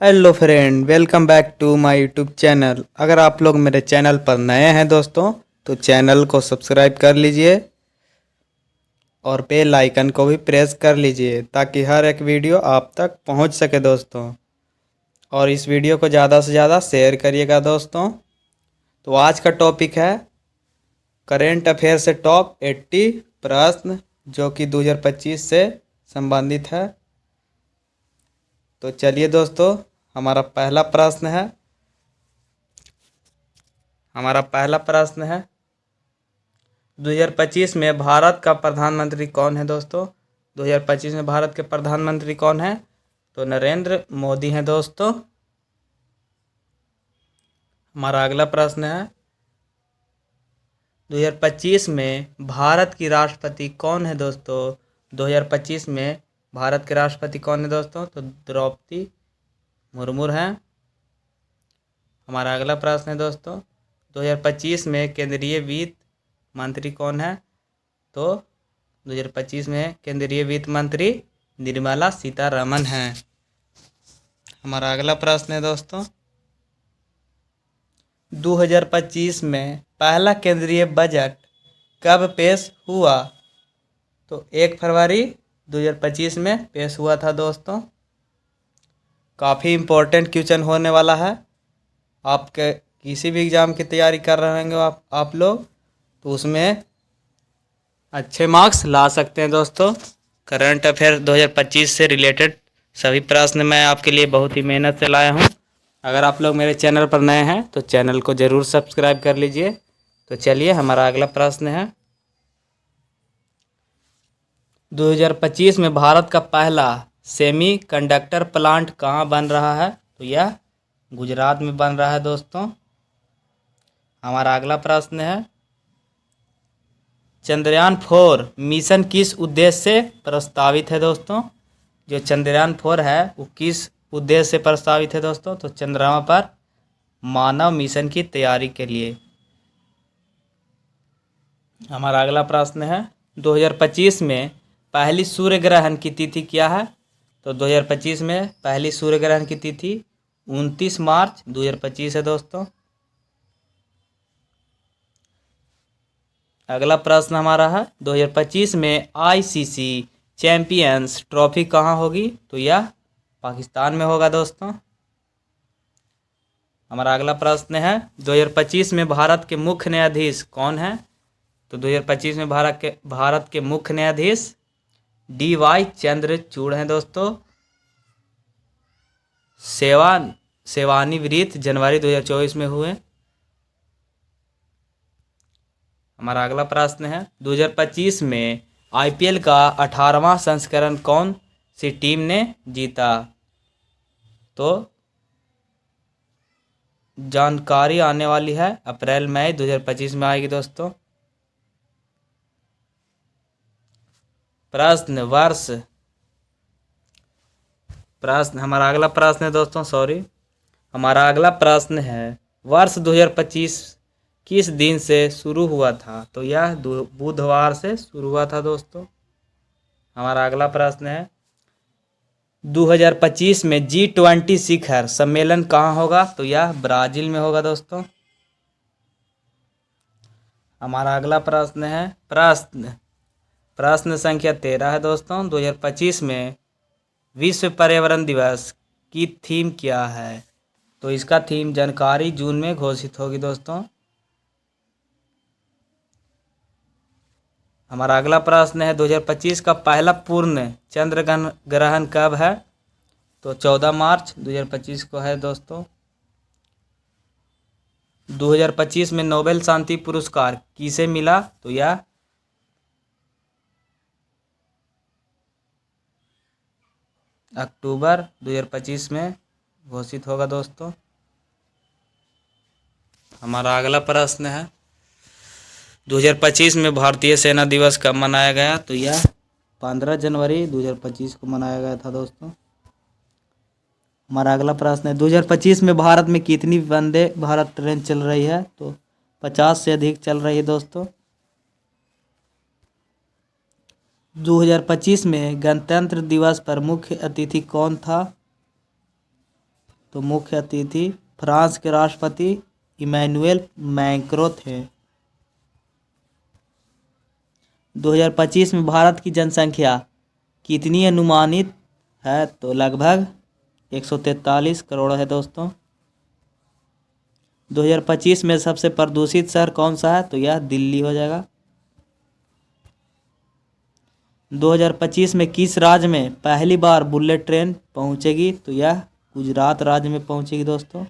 Hello friend, welcome back to my YouTube channel. अगर आप लोग मेरे चैनल पर नए हैं दोस्तों, तो चैनल को सब्सक्राइब कर लीजिए और बेल आइकन को भी प्रेस कर लीजिए ताकि हर एक वीडियो आप तक पहुंच सके दोस्तों। और इस वीडियो को ज़्यादा से ज़्यादा शेयर करिएगा दोस्तों। तो आज का टॉपिक है करेंट अफेयर से टॉप 80 प्रश्न जो कि 2025 से संबंधित है। तो चलिए दोस्तों, हमारा पहला प्रश्न है 2025 में भारत का प्रधानमंत्री कौन है दोस्तों। 2025 में भारत के प्रधानमंत्री कौन है? तो नरेंद्र मोदी हैं दोस्तों। हमारा अगला प्रश्न है 2025 में भारत की राष्ट्रपति कौन है दोस्तों। 2025 में भारत के राष्ट्रपति कौन है दोस्तों? तो द्रौपदी मुर्मू हैं। हमारा अगला प्रश्न है दोस्तों 2025 में केंद्रीय वित्त मंत्री कौन है? तो 2025 में केंद्रीय वित्त मंत्री निर्मला सीतारमण हैं। हमारा अगला प्रश्न है दोस्तों 2025 में पहला केंद्रीय बजट कब पेश हुआ? तो 1 फरवरी 2025 में पेश हुआ था दोस्तों। काफ़ी इम्पोर्टेंट क्वेश्चन होने वाला है। आपके किसी भी एग्ज़ाम की तैयारी कर रहे होंगे आप लोग, तो उसमें अच्छे मार्क्स ला सकते हैं दोस्तों। करंट अफेयर 2025 से रिलेटेड सभी प्रश्न मैं आपके लिए बहुत ही मेहनत से लाया हूँ। अगर आप लोग मेरे चैनल पर नए हैं तो चैनल को ज़रूर सब्सक्राइब कर लीजिए। तो चलिए, हमारा अगला प्रश्न है 2025 में भारत का पहला सेमी कंडक्टर प्लांट कहाँ बन रहा है? तो यह गुजरात में बन रहा है दोस्तों। हमारा अगला प्रश्न है चंद्रयान 4 मिशन किस उद्देश्य से प्रस्तावित है दोस्तों। जो चंद्रयान 4 है वो किस उद्देश्य से प्रस्तावित है दोस्तों? तो चंद्रमा पर मानव मिशन की तैयारी के लिए। हमारा अगला प्रश्न है 2025 में पहली सूर्य ग्रहण की तिथि क्या है? तो 2025 में पहली सूर्य ग्रहण की तिथि 29 मार्च 2025 है दोस्तों। अगला प्रश्न हमारा है 2025 में आईसीसी चैंपियंस ट्रॉफी कहाँ होगी? तो यह पाकिस्तान में होगा दोस्तों। हमारा अगला प्रश्न है 2025 में भारत के मुख्य न्यायाधीश कौन है? तो 2025 में भारत के मुख्य न्यायाधीश DY चंद्रचूड़ हैं दोस्तों। सेवानिवृत्त जनवरी 2024 में हुए। हमारा अगला प्रश्न है 2025 में IPL का 18वां संस्करण कौन सी टीम ने जीता? तो जानकारी आने वाली है अप्रैल मई 2025 में आएगी दोस्तों। हमारा अगला प्रश्न है दोस्तों हमारा अगला प्रश्न है वर्ष 2025 किस दिन से शुरू हुआ था? तो यह बुधवार से शुरू हुआ था दोस्तों। हमारा अगला प्रश्न है 2025 में G20 शिखर सम्मेलन कहाँ होगा? तो यह ब्राज़ील में होगा दोस्तों। हमारा अगला प्रश्न है प्रश्न संख्या 13 है दोस्तों 2025 में विश्व पर्यावरण दिवस की थीम क्या है? तो इसका थीम जानकारी जून में घोषित होगी दोस्तों। हमारा अगला प्रश्न है 2025 का पहला पूर्ण चंद्र ग्रहण कब है? तो 14 मार्च 2025 को है दोस्तों। 2025 में नोबेल शांति पुरस्कार किसे मिला? तो यह अक्टूबर 2025 में घोषित होगा दोस्तों। हमारा अगला प्रश्न है 2025 में भारतीय सेना दिवस कब मनाया गया? तो यह 15 जनवरी 2025 को मनाया गया था दोस्तों। हमारा अगला प्रश्न है 2025 में भारत में कितनी वंदे भारत ट्रेन चल रही है? तो 50 से अधिक चल रही है दोस्तों। 2025 में गणतंत्र दिवस पर मुख्य अतिथि कौन था? तो मुख्य अतिथि फ्रांस के राष्ट्रपति इमैनुएल मैक्रों थे। 2025 में भारत की जनसंख्या कितनी अनुमानित है? तो लगभग 143 करोड़ है दोस्तों। 2025 में सबसे प्रदूषित शहर कौन सा है? तो यह दिल्ली हो जाएगा। 2025 में किस राज्य में पहली बार बुलेट ट्रेन पहुंचेगी? तो यह गुजरात राज्य में पहुंचेगी दोस्तों।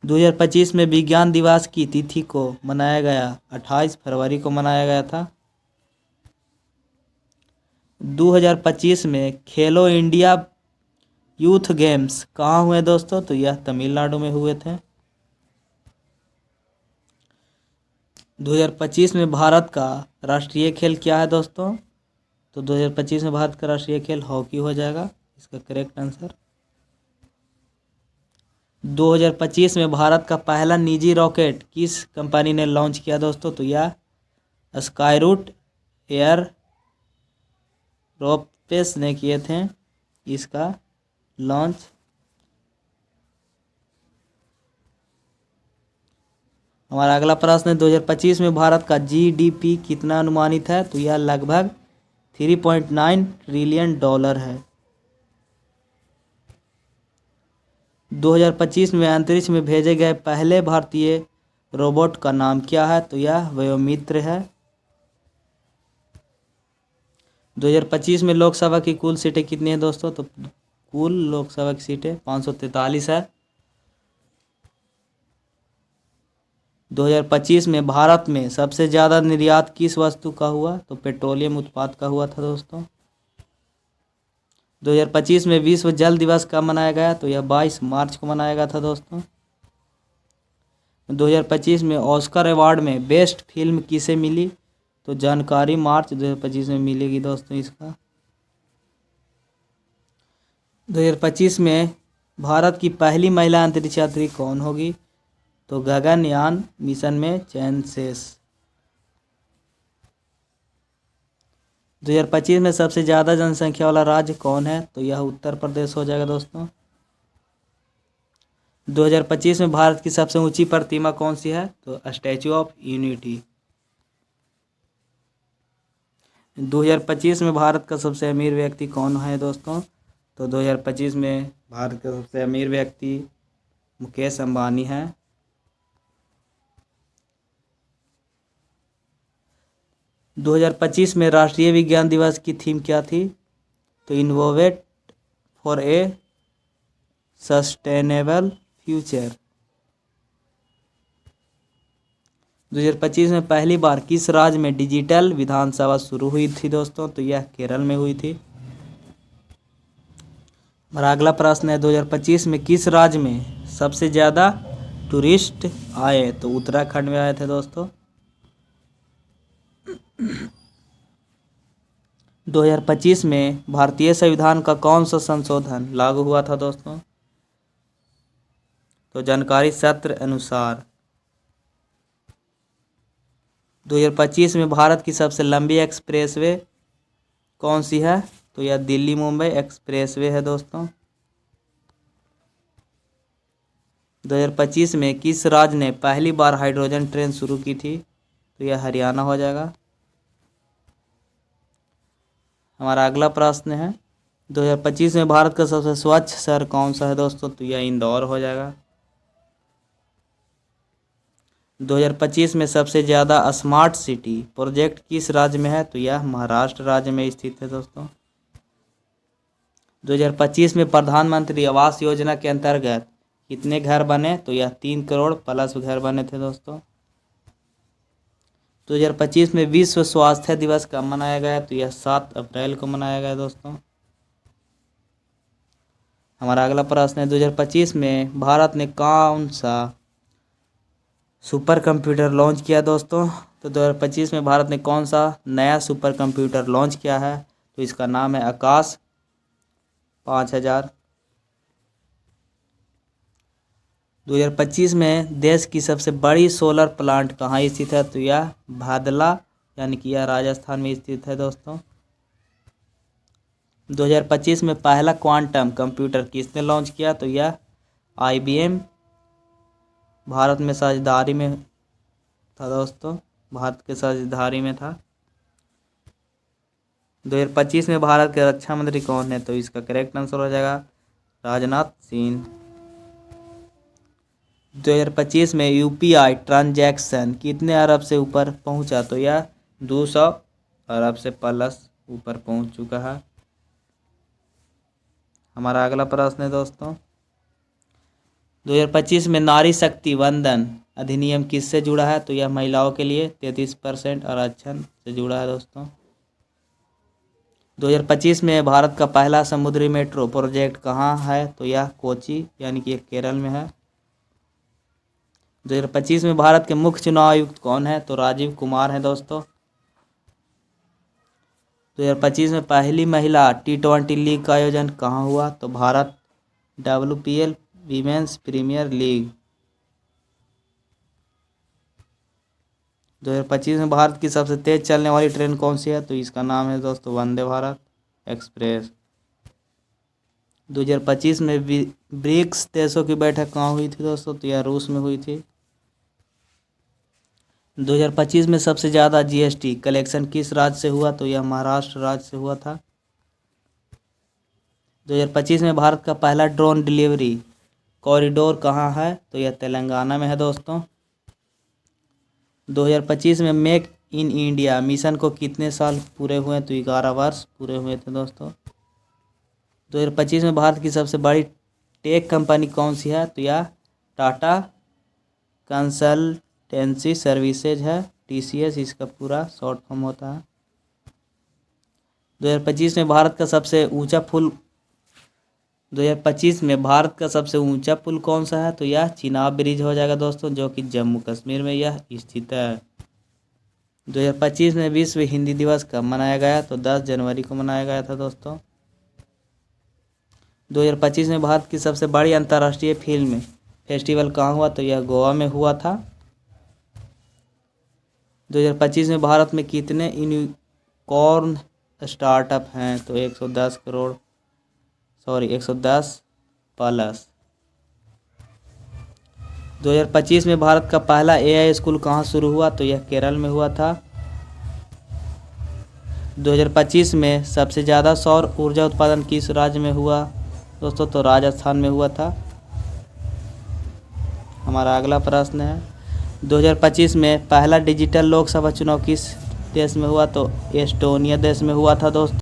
2025 में विज्ञान दिवस की तिथि को मनाया गया 28 फरवरी को मनाया गया था। 2025 में खेलो इंडिया यूथ गेम्स कहाँ हुए दोस्तों? तो यह तमिलनाडु में हुए थे। 2025 में भारत का राष्ट्रीय खेल क्या है दोस्तों? तो 2025 में भारत का राष्ट्रीय खेल हॉकी हो जाएगा इसका करेक्ट आंसर। 2025 में भारत का पहला निजी रॉकेट किस कंपनी ने लॉन्च किया दोस्तों? तो यह स्काईरूट एयर रोपेस ने किए थे इसका लॉन्च। हमारा अगला प्रश्न है 2025 में भारत का जीडीपी कितना अनुमानित है? तो यह लगभग 3.9 ट्रिलियन डॉलर है। 2025 में अंतरिक्ष में भेजे गए पहले भारतीय रोबोट का नाम क्या है? तो यह व्योमित्र है। 2025 में लोकसभा की कुल सीटें कितनी हैं दोस्तों? तो कुल लोकसभा की सीटें 543 है। 2025 में भारत में सबसे ज़्यादा निर्यात किस वस्तु का हुआ? तो पेट्रोलियम उत्पाद का हुआ था दोस्तों। 2025 में विश्व जल दिवस कब मनाया गया? तो यह 22 मार्च को मनाया गया था दोस्तों। 2025 में ऑस्कर अवार्ड में बेस्ट फिल्म किसे मिली? तो जानकारी मार्च 2025 में मिलेगी दोस्तों इसका। 2025 में भारत की पहली महिला अंतरिक्ष यात्री कौन होगी? तो गगनयान मिशन में चैन शेष। 2025 में सबसे ज़्यादा जनसंख्या वाला राज्य कौन है? तो यह उत्तर प्रदेश हो जाएगा दोस्तों। 2025 में भारत की सबसे ऊंची प्रतिमा कौन सी है? तो स्टैचू ऑफ यूनिटी। 2025 में भारत का सबसे अमीर व्यक्ति कौन है दोस्तों? तो 2025 में भारत का सबसे अमीर व्यक्ति मुकेश अंबानी है। 2025 में राष्ट्रीय विज्ञान दिवस की थीम क्या थी? तो innovate for a sustainable future. 2025 में पहली बार किस राज्य में डिजिटल विधानसभा शुरू हुई थी दोस्तों? तो यह केरल में हुई थी। हमारा अगला प्रश्न है 2025 में किस राज्य में सबसे ज़्यादा टूरिस्ट आए? तो उत्तराखंड में आए थे दोस्तों। 2025 में भारतीय संविधान का कौन सा संशोधन लागू हुआ था दोस्तों? तो जानकारी सत्र अनुसार। 2025 में भारत की सबसे लंबी एक्सप्रेसवे कौन सी है? तो यह दिल्ली मुंबई एक्सप्रेसवे है दोस्तों। 2025 में किस राज्य ने पहली बार हाइड्रोजन ट्रेन शुरू की थी? तो यह हरियाणा हो जाएगा। हमारा अगला प्रश्न है 2025 में भारत का सबसे स्वच्छ शहर कौन सा है दोस्तों? तो यह इंदौर हो जाएगा। 2025 में सबसे ज़्यादा स्मार्ट सिटी प्रोजेक्ट किस राज्य में है? तो यह महाराष्ट्र राज्य में स्थित है दोस्तों। 2025 में प्रधानमंत्री आवास योजना के अंतर्गत कितने घर बने? तो यह 3 करोड़ प्लस घर बने थे दोस्तों। 2025 में विश्व स्वास्थ्य दिवस कब मनाया गया? तो यह 7 अप्रैल को मनाया गया दोस्तों। हमारा अगला प्रश्न है 2025 में भारत ने कौन सा सुपर कंप्यूटर लॉन्च किया दोस्तों? तो 2025 में भारत ने कौन सा नया सुपर कंप्यूटर लॉन्च किया है? तो इसका नाम है आकाश 5000। 2025 में देश की सबसे बड़ी सोलर प्लांट कहाँ स्थित है? तो यह भादला यानी कि यह राजस्थान में स्थित है दोस्तों। 2025 में पहला क्वांटम कंप्यूटर किसने लॉन्च किया? तो यह IBM भारत में साझेदारी में था दोस्तों, भारत के साझेदारी में था। 2025 में भारत के रक्षा मंत्री कौन है? तो इसका करेक्ट आंसर हो जाएगा राजनाथ सिंह। 2025 में UPI ट्रांजैक्शन कितने अरब से ऊपर पहुंचा? तो यह 200 अरब से प्लस ऊपर पहुंच चुका है। हमारा अगला प्रश्न है दोस्तों, 2025 में नारी शक्ति वंदन अधिनियम किससे जुड़ा है? तो यह महिलाओं के लिए 33% आरक्षण से जुड़ा है दोस्तों। 2025 में भारत का पहला समुद्री मेट्रो प्रोजेक्ट कहाँ है? तो यह कोची यानी कि केरल में है। 2025 में भारत के मुख्य चुनाव आयुक्त कौन है? तो राजीव कुमार है दोस्तों। 2025 में पहली महिला T20 लीग का आयोजन कहाँ हुआ? तो Bharat WPL women's premier league. 2025 में भारत की सबसे तेज चलने वाली ट्रेन कौन सी है? तो इसका नाम है दोस्तों वंदे भारत एक्सप्रेस। 2025 में ब्रिक्स देशों की बैठक कहाँ हुई थी दोस्तों? तो यह रूस में हुई थी। 2025 में सबसे ज़्यादा GST कलेक्शन किस राज्य से हुआ? तो यह महाराष्ट्र राज्य से हुआ था। 2025 में भारत का पहला ड्रोन डिलीवरी कॉरिडोर कहाँ है? तो यह तेलंगाना में है दोस्तों। 2025 में मेक इन इंडिया मिशन को कितने साल पूरे हुए? तो 11 वर्ष पूरे हुए थे दोस्तों। 2025 में भारत की सबसे बड़ी टेक कंपनी कौन सी है? तो यह टाटा कंसल्टेंसी सर्विसेज है, TCS इसका पूरा शॉर्ट फॉर्म होता है। 2025 में भारत का सबसे ऊंचा पुल कौन सा है? तो यह चिनाब ब्रिज हो जाएगा दोस्तों, जो कि जम्मू कश्मीर में यह स्थित है। 2025 में विश्व हिंदी दिवस कब मनाया गया? तो 10 जनवरी को मनाया गया था दोस्तों। 2025 में भारत की सबसे बड़ी अंतर्राष्ट्रीय फिल्म फेस्टिवल कहाँ हुआ? तो यह गोवा में हुआ था। 2025 में भारत में कितने यूनिकॉर्न स्टार्टअप हैं? तो 110 प्लस। 2025 में भारत का पहला AI स्कूल कहाँ शुरू हुआ? तो यह केरल में हुआ था। 2025 में सबसे ज़्यादा सौर ऊर्जा उत्पादन किस राज्य में हुआ दोस्तों? तो राजस्थान में हुआ था। हमारा अगला प्रश्न है, 2025 में पहला डिजिटल लोकसभा चुनाव किस देश में हुआ? तो एस्टोनिया देश में हुआ था दोस्तों।